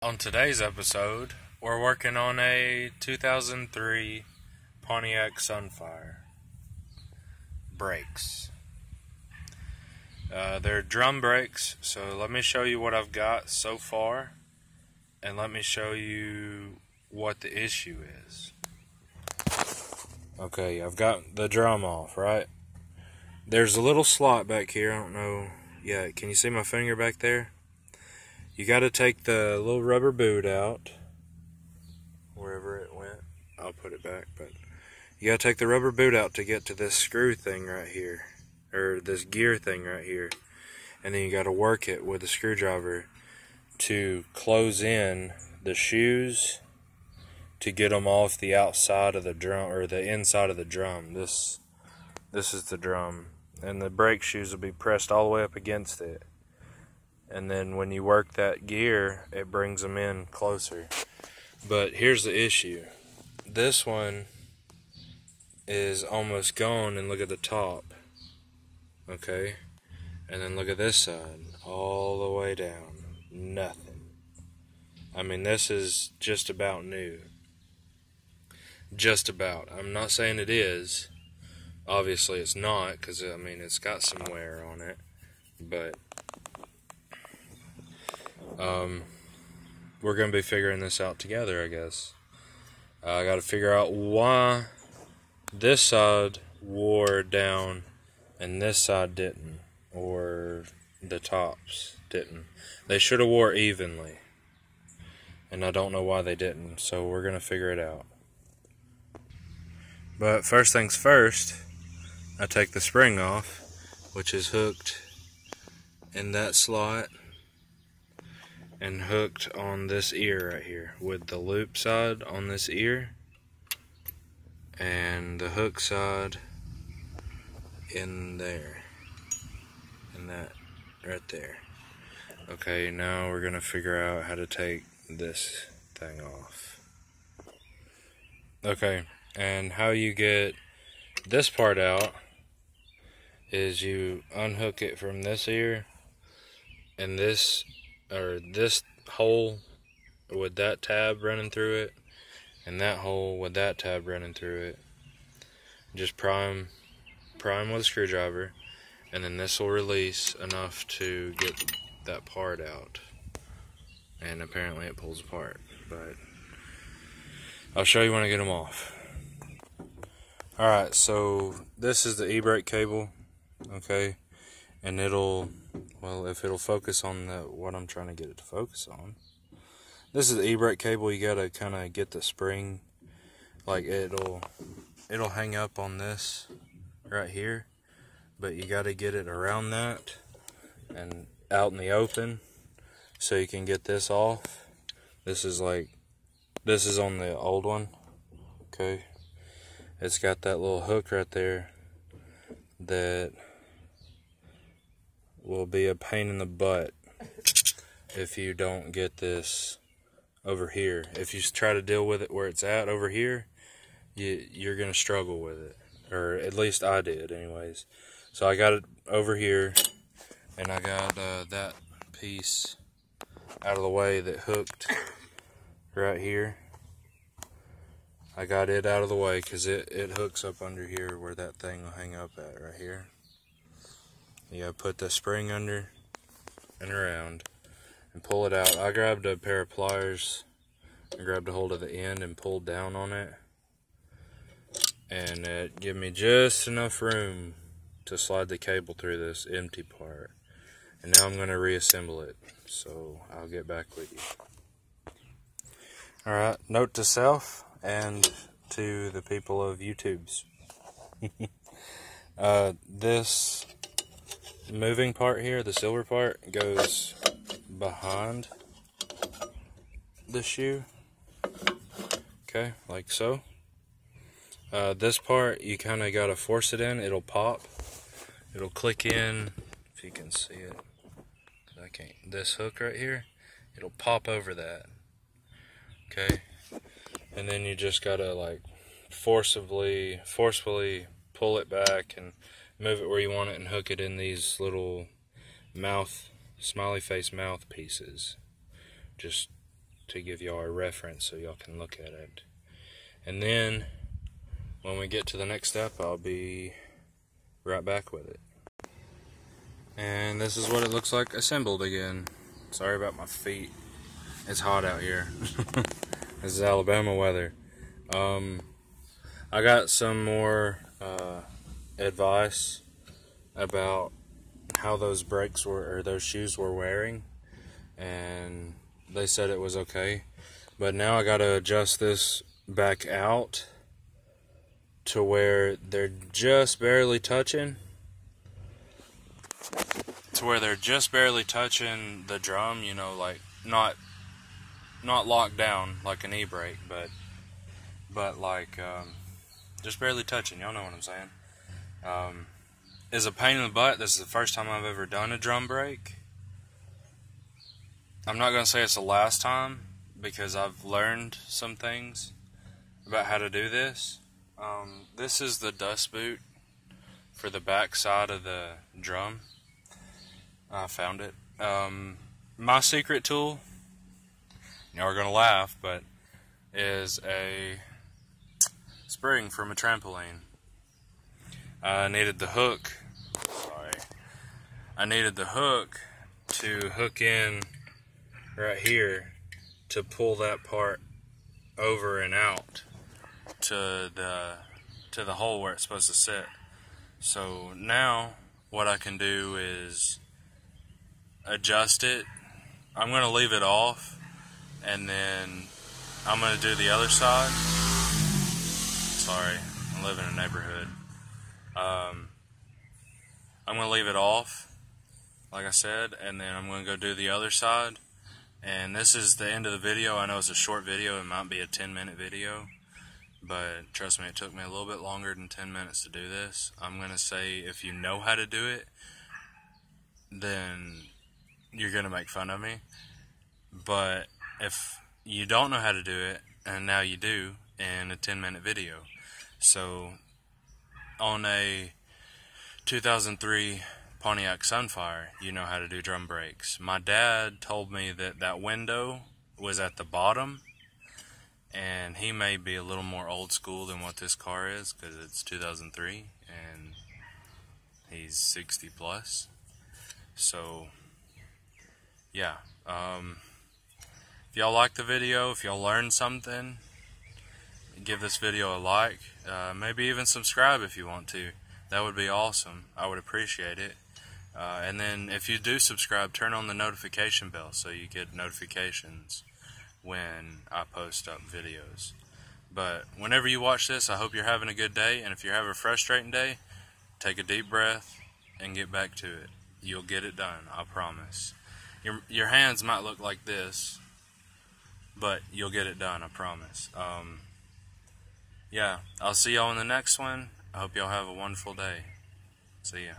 On today's episode, we're working on a 2003 Pontiac Sunfire. Brakes. They're drum brakes, so let me show you what I've got so far, and let me show you what the issue is. Okay, I've got the drum off, right? There's a little slot back here, I don't know. Yeah, can you see my finger back there? You got to take the little rubber boot out, wherever it went. I'll put it back, but you got to take the rubber boot out to get to this screw thing right here, or this gear thing right here, and then you got to work it with a screwdriver to close in the shoes to get them off the outside of the drum, or the inside of the drum. This is the drum, and the brake shoes will be pressed all the way up against it. And then when you work that gear, it brings them in closer. But here's the issue. This one is almost gone, and look at the top. Okay? And then look at this side. All the way down. Nothing. I mean, this is just about new. Just about. I'm not saying it is. Obviously it's not, because, I mean, it's got some wear on it. But we're going to be figuring this out together, I guess. I got to figure out why this side wore down and this side didn't, or the tops didn't. They should have wore evenly, and I don't know why they didn't, so we're going to figure it out. But first things first, I take the spring off, which is hooked in that slot and hooked on this ear right here, with the loop side on this ear and the hook side in there, and that right there. Okay, now we're gonna figure out how to take this thing off. Okay, and how you get this part out is you unhook it from this ear, and this hole with that tab running through it, and that hole with that tab running through it. Just prime with a screwdriver, and then this will release enough to get that part out. And apparently it pulls apart, but I'll show you when I get them off. Alright, so this is the e-brake cable, okay, and if it'll focus on what I'm trying to get it to focus on. This is the e-brake cable. You gotta kind of get the spring, like it'll hang up on this right here, but you gotta get it around that and out in the open so you can get this off. This is on the old one, okay. It's got that little hook right there that will be a pain in the butt if you don't get this over here. If you try to deal with it where it's at over here, you're going to struggle with it. Or at least I did anyways. So I got it over here, and I got that piece out of the way that hooked right here. I got it out of the way because it hooks up under here where that thing will hang up at right here. You gotta put the spring under and around and pull it out. I grabbed a pair of pliers and grabbed a hold of the end and pulled down on it, and it gave me just enough room to slide the cable through this empty part. And now I'm going to reassemble it, so I'll get back with you. Alright, note to self and to the people of YouTube's. This moving part here, the silver part, goes behind the shoe. Okay, like so. This part, you kind of got to force it in. It'll pop. It'll click in, if you can see it. I can't. This hook right here, it'll pop over that. Okay, and then you just gotta like forcefully pull it back and move it where you want it, and hook it in these little smiley face mouth pieces. Just to give y'all a reference so y'all can look at it. And then when we get to the next step, I'll be right back with it. And this is what it looks like assembled again. Sorry about my feet. It's hot out here. This is Alabama weather. I got some more advice about how those brakes were, or those shoes were wearing, and they said it was okay. But now I gotta adjust this back out to where they're just barely touching. To where they're just barely touching the drum, you know, like not locked down like an e-brake, but like just barely touching. Y'all know what I'm saying. Is a pain in the butt. This is the first time I've ever done a drum brake. I'm not gonna say it's the last time, because I've learned some things about how to do this. This is the dust boot for the back side of the drum. I found it. My secret tool, y'all are gonna laugh, but is a spring from a trampoline. I needed the hook. I needed the hook to hook in right here to pull that part over and out to the hole where it's supposed to sit. So now what I can do is adjust it. I'm going to leave it off, and then I'm going to do the other side. Sorry, I live in a neighborhood. I'm going to leave it off, like I said, and then I'm going to go do the other side. And this is the end of the video. I know it's a short video. It might be a 10-minute video, but trust me, it took me a little bit longer than 10 minutes to do this. I'm going to say, if you know how to do it, then you're going to make fun of me. But if you don't know how to do it, and now you do in a 10-minute video. So on a 2003 Pontiac Sunfire, you know how to do drum brakes. My dad told me that that window was at the bottom, and he may be a little more old school than what this car is, because it's 2003 and he's 60 plus. So yeah, if y'all like the video, if y'all learned something, give this video a like, maybe even subscribe if you want to. That would be awesome. I would appreciate it. And then if you do subscribe, turn on the notification bell so you get notifications when I post up videos. But whenever you watch this, I hope you're having a good day, and if you're having a frustrating day, take a deep breath and get back to it. You'll get it done, I promise. Your hands might look like this, but you'll get it done, I promise. Yeah, I'll see y'all in the next one. I hope y'all have a wonderful day. See ya.